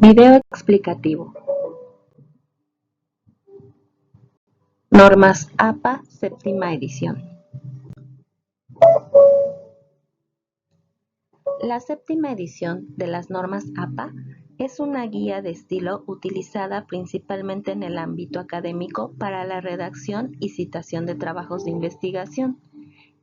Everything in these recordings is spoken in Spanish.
Video explicativo. Normas APA, séptima edición. La séptima edición de las normas APA es una guía de estilo utilizada principalmente en el ámbito académico para la redacción y citación de trabajos de investigación.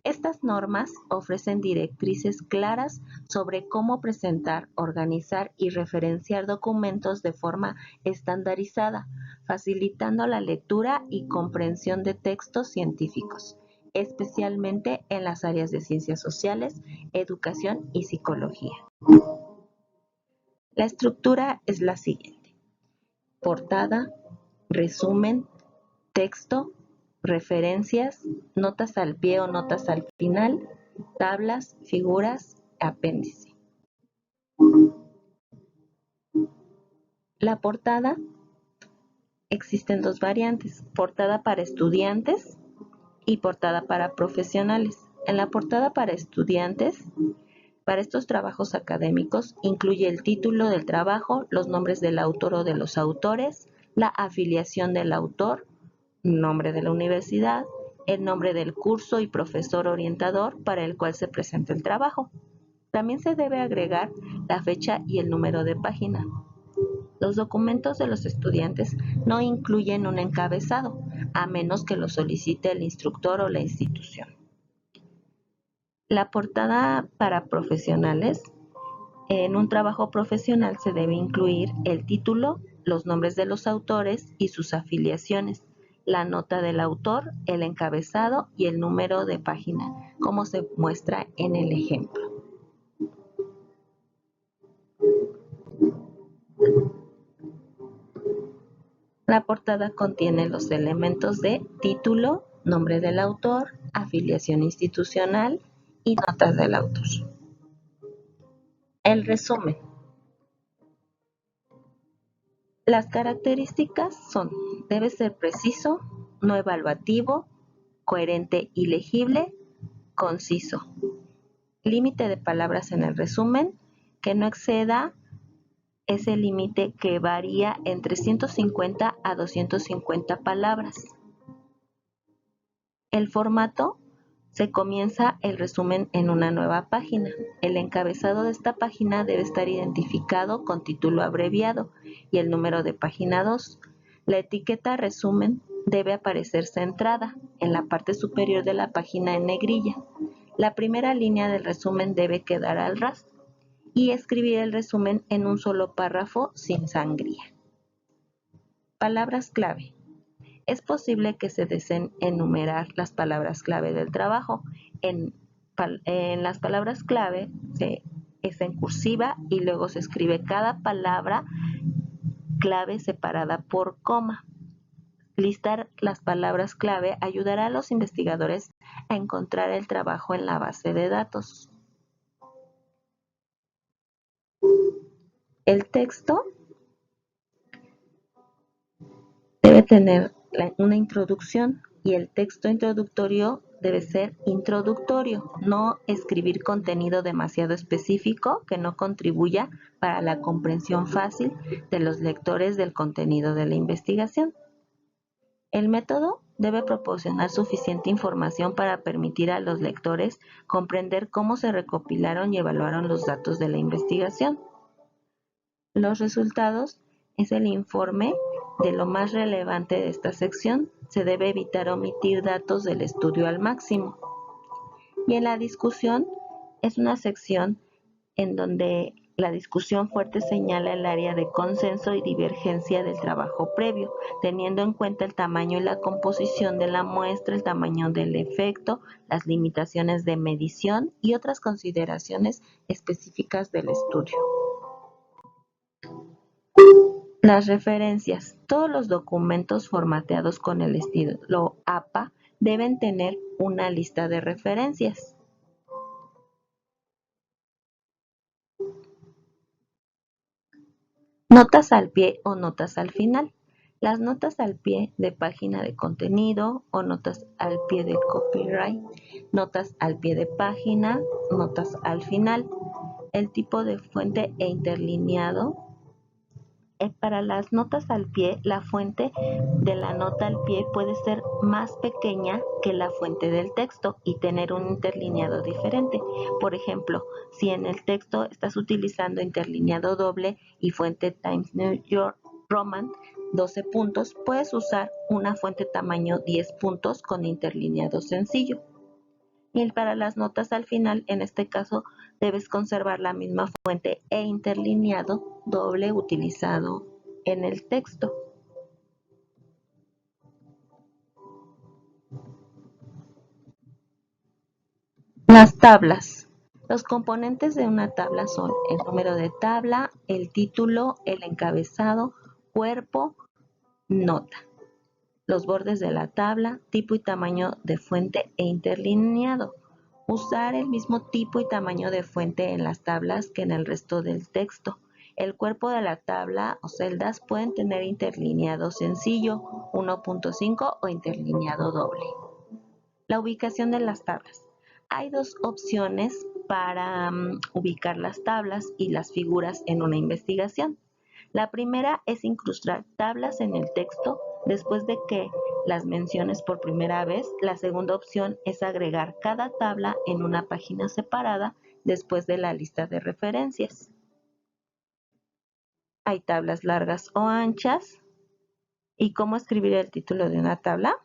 Estas normas ofrecen directrices claras sobre cómo presentar, organizar y referenciar documentos de forma estandarizada, facilitando la lectura y comprensión de textos científicos, especialmente en las áreas de ciencias sociales, educación y psicología. La estructura es la siguiente: portada, resumen, texto, referencias, notas al pie o notas al final, tablas, figuras, apéndice. La portada, existen dos variantes: portada para estudiantes y portada para profesionales. En la portada para estudiantes, para estos trabajos académicos, incluye el título del trabajo, los nombres del autor o de los autores, la afiliación del autor, nombre de la universidad, el nombre del curso y profesor orientador para el cual se presenta el trabajo. También se debe agregar la fecha y el número de página. Los documentos de los estudiantes no incluyen un encabezado, a menos que lo solicite el instructor o la institución. La portada para profesionales. En un trabajo profesional se debe incluir el título, los nombres de los autores y sus afiliaciones, la nota del autor, el encabezado y el número de página, como se muestra en el ejemplo. La portada contiene los elementos de título, nombre del autor, afiliación institucional y notas del autor. El resumen. Las características son: debe ser preciso, no evaluativo, coherente y legible, conciso. Límite de palabras en el resumen, que no exceda ese límite, que varía entre 150 a 250 palabras. El formato: se comienza el resumen en una nueva página. El encabezado de esta página debe estar identificado con título abreviado y el número de página 2. La etiqueta resumen debe aparecer centrada en la parte superior de la página en negrilla. La primera línea del resumen debe quedar al ras y escribir el resumen en un solo párrafo sin sangría. Palabras clave. Es posible que se deseen enumerar las palabras clave del trabajo. En las palabras clave es en cursiva y luego se escribe cada palabra clave separada por coma. Listar las palabras clave ayudará a los investigadores a encontrar el trabajo en la base de datos. El texto debe tener una introducción y el texto introductorio debe ser introductorio, no escribir contenido demasiado específico que no contribuya para la comprensión fácil de los lectores del contenido de la investigación. El método debe proporcionar suficiente información para permitir a los lectores comprender cómo se recopilaron y evaluaron los datos de la investigación. Los resultados es el informe de lo más relevante de esta sección. Se debe evitar omitir datos del estudio al máximo. Y en la discusión es una sección en donde la discusión fuerte señala el área de consenso y divergencia del trabajo previo, teniendo en cuenta el tamaño y la composición de la muestra, el tamaño del efecto, las limitaciones de medición y otras consideraciones específicas del estudio. Las referencias. Todos los documentos formateados con el estilo APA deben tener una lista de referencias. Notas al pie o notas al final. Las notas al pie de página de contenido o notas al pie de copyright, notas al pie de página, notas al final. El tipo de fuente e interlineado Para las notas al pie, la fuente de la nota al pie puede ser más pequeña que la fuente del texto y tener un interlineado diferente. Por ejemplo, si en el texto estás utilizando interlineado doble y fuente Times New Roman 12 puntos, puedes usar una fuente tamaño 10 puntos con interlineado sencillo. Y para las notas al final, en este caso, debes conservar la misma fuente e interlineado doble utilizado en el texto. Las tablas. Los componentes de una tabla son el número de tabla, el título, el encabezado, cuerpo, nota. Los bordes de la tabla, tipo y tamaño de fuente e interlineado. Usar el mismo tipo y tamaño de fuente en las tablas que en el resto del texto. El cuerpo de la tabla o celdas pueden tener interlineado sencillo, 1.5 o interlineado doble. La ubicación de las tablas. Hay dos opciones para ubicar las tablas y las figuras en una investigación. La primera es incrustar tablas en el texto después de que las menciones por primera vez. La segunda opción es agregar cada tabla en una página separada después de la lista de referencias. Hay tablas largas o anchas. ¿Y cómo escribir el título de una tabla?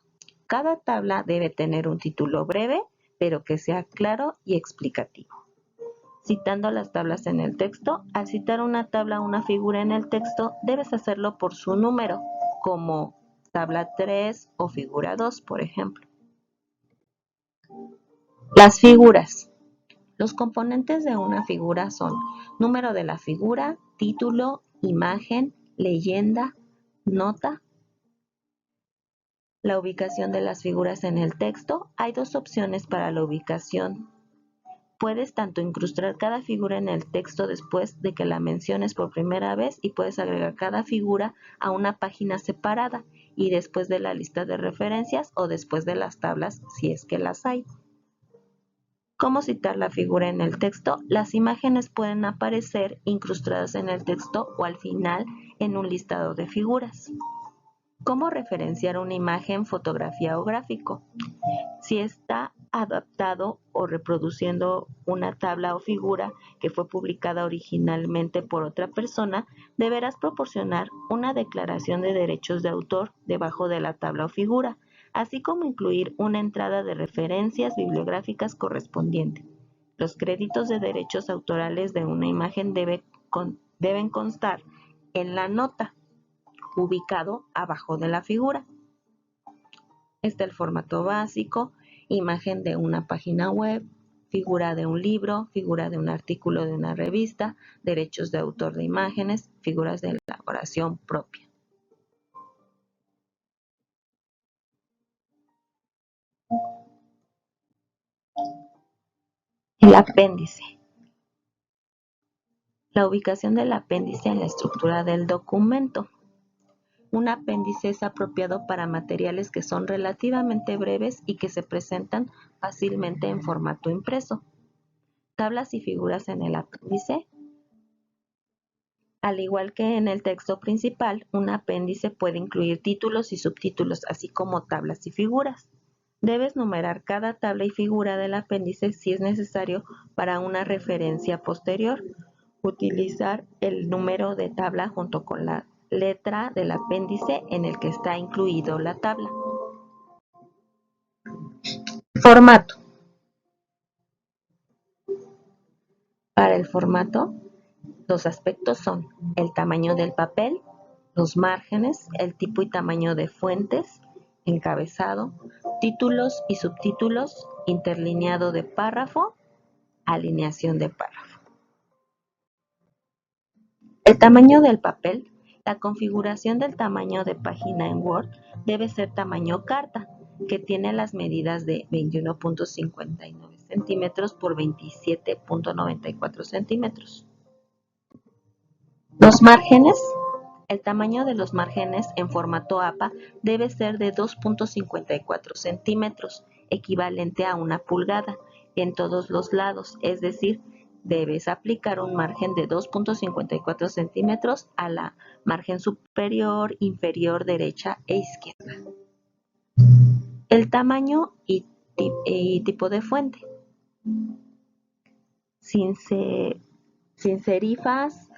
Cada tabla debe tener un título breve, pero que sea claro y explicativo. Citando las tablas en el texto, al citar una tabla o una figura en el texto, debes hacerlo por su número, como tabla 3 o figura 2, por ejemplo. Las figuras. Los componentes de una figura son número de la figura, título, imagen, leyenda, nota. La ubicación de las figuras en el texto. Hay dos opciones para la ubicación. Puedes tanto incrustar cada figura en el texto después de que la menciones por primera vez y puedes agregar cada figura a una página separada y después de la lista de referencias o después de las tablas si es que las hay. ¿Cómo citar la figura en el texto? Las imágenes pueden aparecer incrustadas en el texto o al final en un listado de figuras. ¿Cómo referenciar una imagen, fotografía o gráfico? Si está adaptado o reproduciendo una tabla o figura que fue publicada originalmente por otra persona, deberás proporcionar una declaración de derechos de autor debajo de la tabla o figura, así como incluir una entrada de referencias bibliográficas correspondiente. Los créditos de derechos autorales de una imagen deben constar en la nota, ubicado abajo de la figura. Está el formato básico, imagen de una página web, figura de un libro, figura de un artículo de una revista, derechos de autor de imágenes, figuras de elaboración propia. El apéndice. La ubicación del apéndice en la estructura del documento. Un apéndice es apropiado para materiales que son relativamente breves y que se presentan fácilmente en formato impreso. Tablas y figuras en el apéndice. Al igual que en el texto principal, un apéndice puede incluir títulos y subtítulos, así como tablas y figuras. Debes numerar cada tabla y figura del apéndice si es necesario para una referencia posterior. Utilizar el número de tabla junto con la letra del apéndice en el que está incluido la tabla. Formato. Para el formato, los aspectos son el tamaño del papel, los márgenes, el tipo y tamaño de fuentes, encabezado, títulos y subtítulos, interlineado de párrafo, alineación de párrafo. El tamaño del papel. La configuración del tamaño de página en Word debe ser tamaño carta, que tiene las medidas de 21.59 centímetros por 27.94 centímetros. Los márgenes. El tamaño de los márgenes en formato APA debe ser de 2.54 centímetros, equivalente a 1 pulgada, en todos los lados, es decir, debes aplicar un margen de 2.54 centímetros a la margen superior, inferior, derecha e izquierda. El tamaño y tipo de fuente. Sin serifas,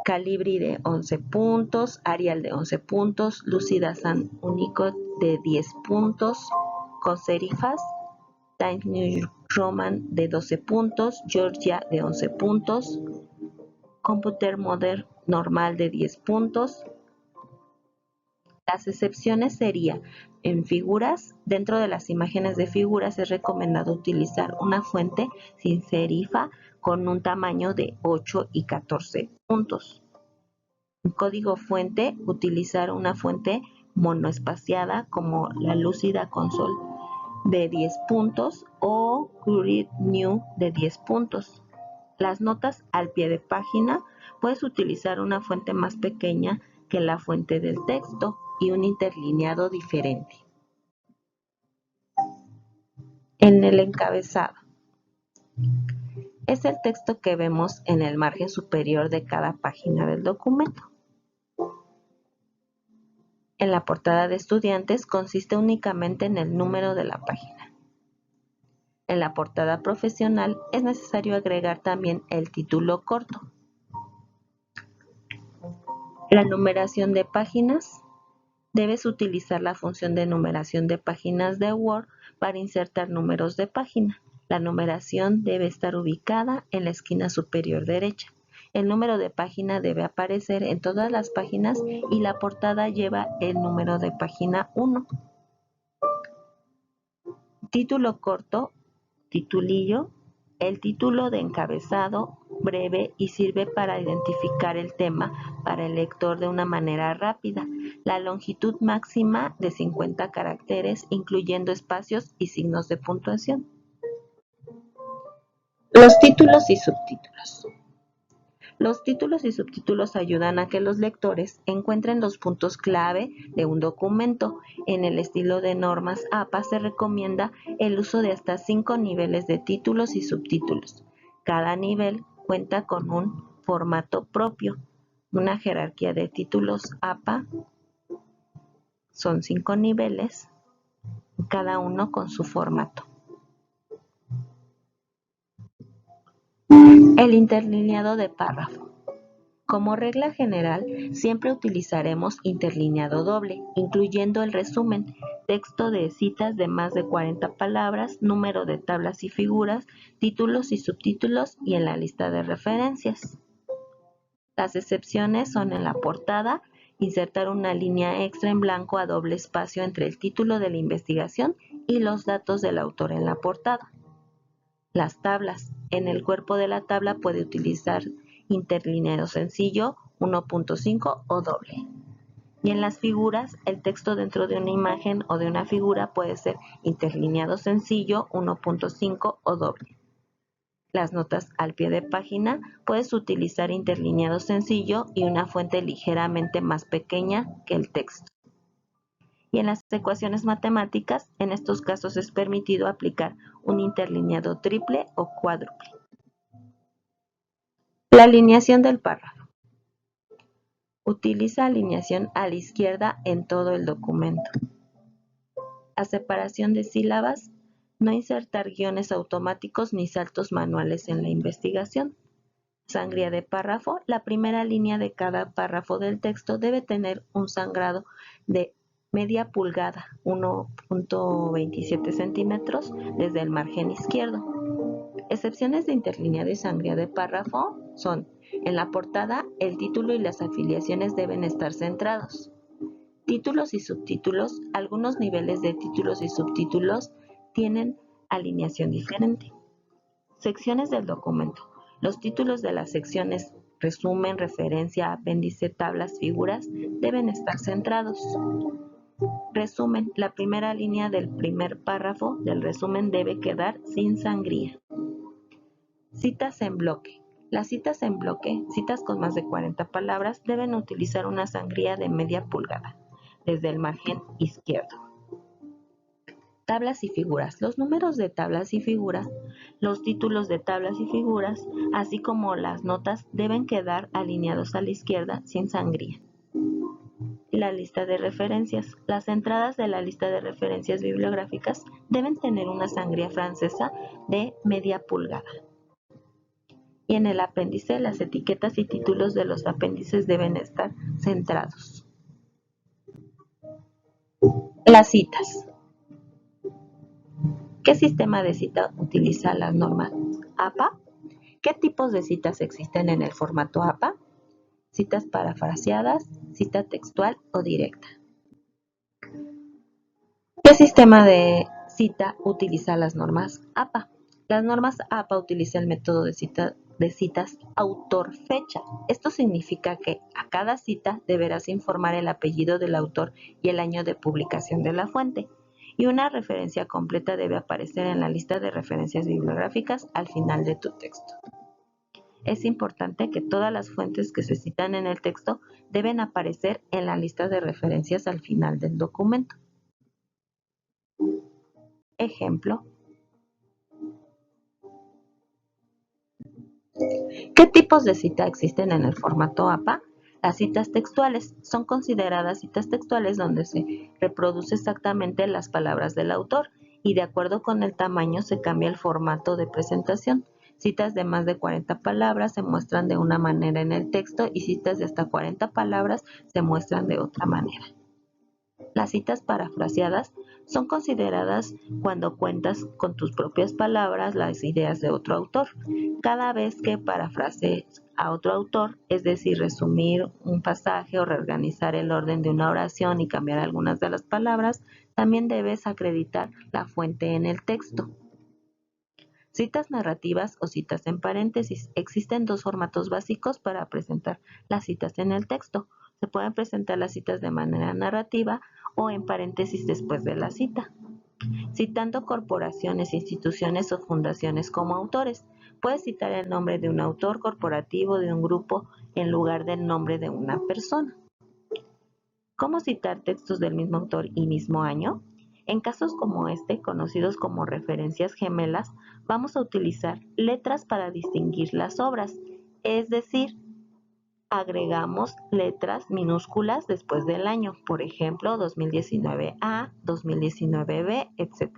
Calibri de 11 puntos, Arial de 11 puntos, Lucida Sans Unicode de 10 puntos, con serifas, Times New Roman de 12 puntos, Georgia de 11 puntos, Computer Modern normal de 10 puntos. Las excepciones serían en figuras. Dentro de las imágenes de figuras es recomendado utilizar una fuente sin serifa con un tamaño de 8 y 14 puntos. En código fuente, utilizar una fuente monoespaciada como la Lucida Console de 10 puntos o Create New de 10 puntos. Las notas al pie de página, puedes utilizar una fuente más pequeña que la fuente del texto y un interlineado diferente. En el encabezado. Es el texto que vemos en el margen superior de cada página del documento. En la portada de estudiantes consiste únicamente en el número de la página. En la portada profesional es necesario agregar también el título corto. La numeración de páginas. Debes utilizar la función de numeración de páginas de Word para insertar números de página. La numeración debe estar ubicada en la esquina superior derecha. El número de página debe aparecer en todas las páginas y la portada lleva el número de página 1. Título corto, titulillo. El título de encabezado, breve y sirve para identificar el tema para el lector de una manera rápida. La longitud máxima de 50 caracteres, incluyendo espacios y signos de puntuación. Los títulos y subtítulos. Los títulos y subtítulos ayudan a que los lectores encuentren los puntos clave de un documento. En el estilo de normas APA se recomienda el uso de hasta 5 niveles de títulos y subtítulos. Cada nivel cuenta con un formato propio. Una jerarquía de títulos APA son 5 niveles, cada uno con su formato. El interlineado de párrafo. Como regla general, siempre utilizaremos interlineado doble, incluyendo el resumen, texto de citas de más de 40 palabras, número de tablas y figuras, títulos y subtítulos y en la lista de referencias. Las excepciones son en la portada, insertar una línea extra en blanco a doble espacio entre el título de la investigación y los datos del autor en la portada. Las tablas. En el cuerpo de la tabla puede utilizar interlineado sencillo, 1.5 o doble. Y en las figuras, el texto dentro de una imagen o de una figura puede ser interlineado sencillo, 1.5 o doble. Las notas al pie de página, puedes utilizar interlineado sencillo y una fuente ligeramente más pequeña que el texto. Y en las ecuaciones matemáticas, en estos casos es permitido aplicar un interlineado triple o cuádruple. La alineación del párrafo. Utiliza alineación a la izquierda en todo el documento. La separación de sílabas. No insertar guiones automáticos ni saltos manuales en la investigación. Sangría de párrafo. La primera línea de cada párrafo del texto debe tener un sangrado de media pulgada, 1.27 centímetros desde el margen izquierdo. Excepciones de interlineado y sangría de párrafo son: en la portada, el título y las afiliaciones deben estar centrados. Títulos y subtítulos. Algunos niveles de títulos y subtítulos tienen alineación diferente. Secciones del documento. Los títulos de las secciones resumen, referencia, apéndice, tablas, figuras deben estar centrados. Resumen. La primera línea del primer párrafo del resumen debe quedar sin sangría. Citas en bloque. Las citas en bloque, citas con más de 40 palabras, deben utilizar una sangría de media pulgada desde el margen izquierdo. Tablas y figuras. Los números de tablas y figuras, los títulos de tablas y figuras, así como las notas deben quedar alineados a la izquierda sin sangría. La lista de referencias. Las entradas de la lista de referencias bibliográficas deben tener una sangría francesa de media pulgada. Y en el apéndice, las etiquetas y títulos de los apéndices deben estar centrados. Las citas. ¿Qué sistema de cita utiliza las normas APA? ¿Qué tipos de citas existen en el formato APA? Citas parafraseadas, cita textual o directa. ¿Qué sistema de cita utiliza las normas APA? Las normas APA utilizan el método de citas autor-fecha. Esto significa que a cada cita deberás informar el apellido del autor y el año de publicación de la fuente. Y una referencia completa debe aparecer en la lista de referencias bibliográficas al final de tu texto. Es importante que todas las fuentes que se citan en el texto deben aparecer en la lista de referencias al final del documento. Ejemplo. ¿Qué tipos de cita existen en el formato APA? Las citas textuales son consideradas citas textuales donde se reproduce exactamente las palabras del autor y de acuerdo con el tamaño se cambia el formato de presentación. Citas de más de 40 palabras se muestran de una manera en el texto y citas de hasta 40 palabras se muestran de otra manera. Las citas parafraseadas son consideradas cuando cuentas con tus propias palabras las ideas de otro autor. Cada vez que parafrasees a otro autor, es decir, resumir un pasaje o reorganizar el orden de una oración y cambiar algunas de las palabras, también debes acreditar la fuente en el texto. Citas narrativas o citas en paréntesis. Existen dos formatos básicos para presentar las citas en el texto. Se pueden presentar las citas de manera narrativa o en paréntesis después de la cita. Citando corporaciones, instituciones o fundaciones como autores. Puedes citar el nombre de un autor corporativo de un grupo en lugar del nombre de una persona. ¿Cómo citar textos del mismo autor y mismo año? En casos como este, conocidos como referencias gemelas, vamos a utilizar letras para distinguir las obras, es decir, agregamos letras minúsculas después del año, por ejemplo, 2019A, 2019B, etc.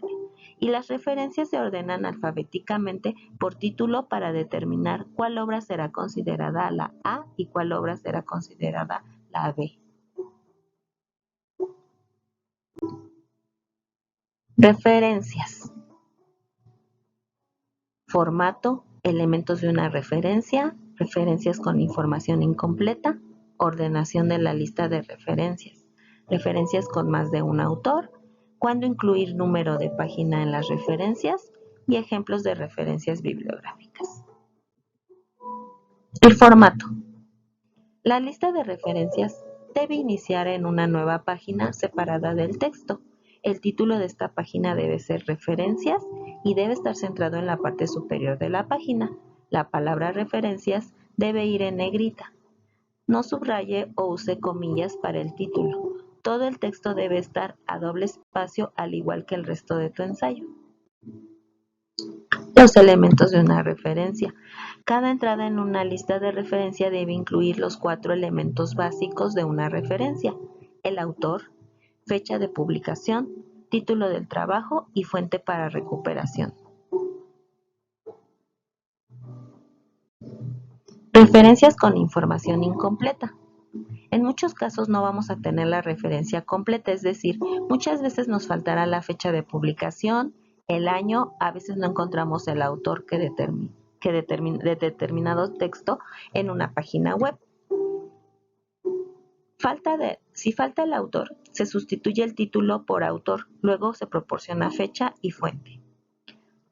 Y las referencias se ordenan alfabéticamente por título para determinar cuál obra será considerada la A y cuál obra será considerada la B. Referencias. Formato, elementos de una referencia, referencias con información incompleta, ordenación de la lista de referencias, referencias con más de un autor, cuándo incluir número de página en las referencias y ejemplos de referencias bibliográficas. El formato. La lista de referencias debe iniciar en una nueva página separada del texto. El título de esta página debe ser referencias y debe estar centrado en la parte superior de la página. La palabra referencias debe ir en negrita. No subraye o use comillas para el título. Todo el texto debe estar a doble espacio al igual que el resto de tu ensayo. Los elementos de una referencia. Cada entrada en una lista de referencia debe incluir los 4 elementos básicos de una referencia: el autor, fecha de publicación, título del trabajo y fuente para recuperación. Referencias con información incompleta. En muchos casos no vamos a tener la referencia completa, es decir, muchas veces nos faltará la fecha de publicación, el año, a veces no encontramos el autor de determinado texto en una página web. Si falta el autor, se sustituye el título por autor, luego se proporciona fecha y fuente.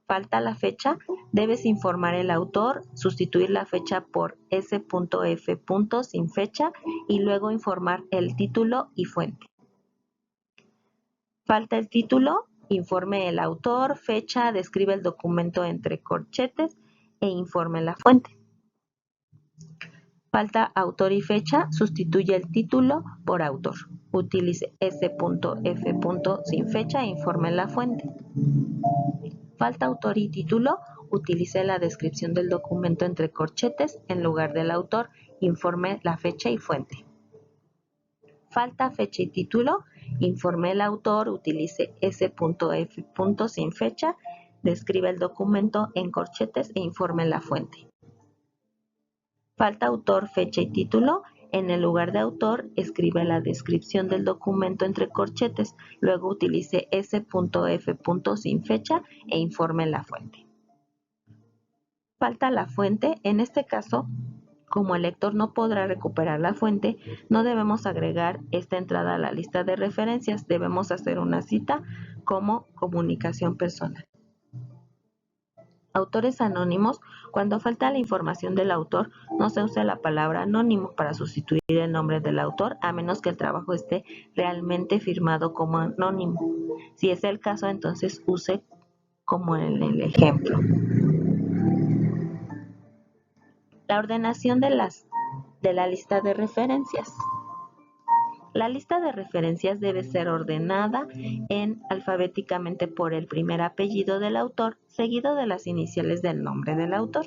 Falta la fecha, debes informar el autor, sustituir la fecha por s.f. sin fecha y luego informar el título y fuente. Falta el título, informe el autor, fecha, describe el documento entre corchetes e informe la fuente. Falta autor y fecha, sustituye el título por autor. Utilice S.F. sin fecha e informe la fuente. Falta autor y título, utilice la descripción del documento entre corchetes en lugar del autor, informe la fecha y fuente. Falta fecha y título, informe el autor, utilice S.F. sin fecha, describe el documento en corchetes e informe la fuente. Falta autor, fecha y título, en el lugar de autor, escribe la descripción del documento entre corchetes, luego utilice S.F. sin fecha e informe la fuente. Falta la fuente, en este caso, como el lector no podrá recuperar la fuente, no debemos agregar esta entrada a la lista de referencias, debemos hacer una cita como comunicación personal. Autores anónimos, cuando falta la información del autor, no se usa la palabra anónimo para sustituir el nombre del autor, a menos que el trabajo esté realmente firmado como anónimo. Si es el caso, entonces use como en el ejemplo. La ordenación de la lista de referencias. La lista de referencias debe ser ordenada alfabéticamente por el primer apellido del autor, seguido de las iniciales del nombre del autor.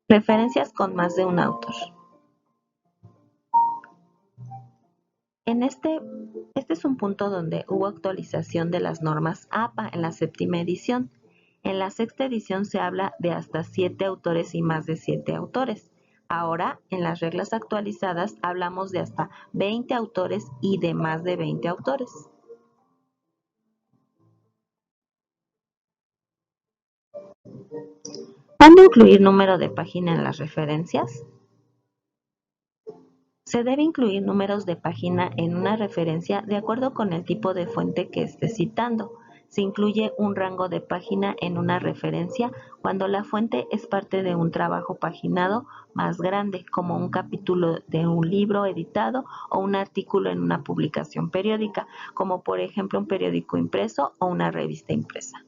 Referencias con más de un autor. Este es un punto donde hubo actualización de las normas APA en la 7ª edición. En la 6ª edición se habla de hasta 7 autores y más de 7 autores. Ahora, en las reglas actualizadas, hablamos de hasta 20 autores y de más de 20 autores. ¿Cuándo incluir número de página en las referencias? Se debe incluir números de página en una referencia de acuerdo con el tipo de fuente que esté citando. Se incluye un rango de página en una referencia cuando la fuente es parte de un trabajo paginado más grande, como un capítulo de un libro editado o un artículo en una publicación periódica, como por ejemplo un periódico impreso o una revista impresa.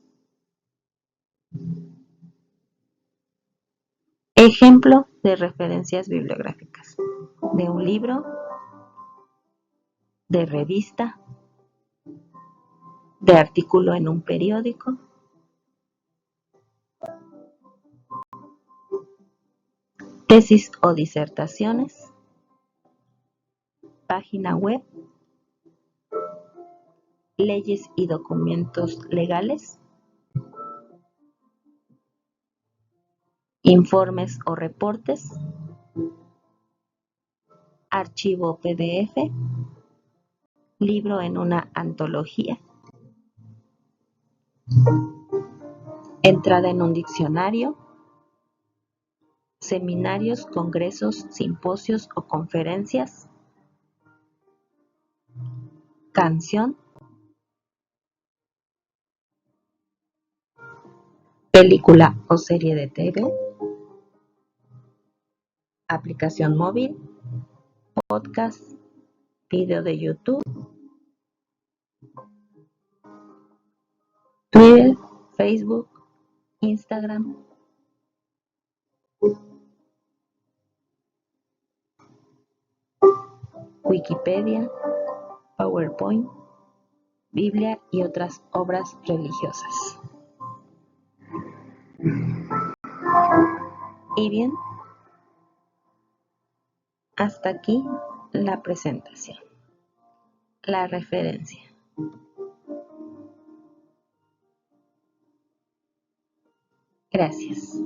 Ejemplo de referencias bibliográficas: de un libro, de revista, de artículo en un periódico, tesis o disertaciones, página web, leyes y documentos legales, informes o reportes, archivo PDF, libro en una antología, entrada en un diccionario, seminarios, congresos, simposios o conferencias, canción, película o serie de TV, aplicación móvil, podcast, video de YouTube, Twitter, Facebook, Instagram, Wikipedia, PowerPoint, Biblia y otras obras religiosas. Y bien, hasta aquí la presentación, la referencia. Gracias.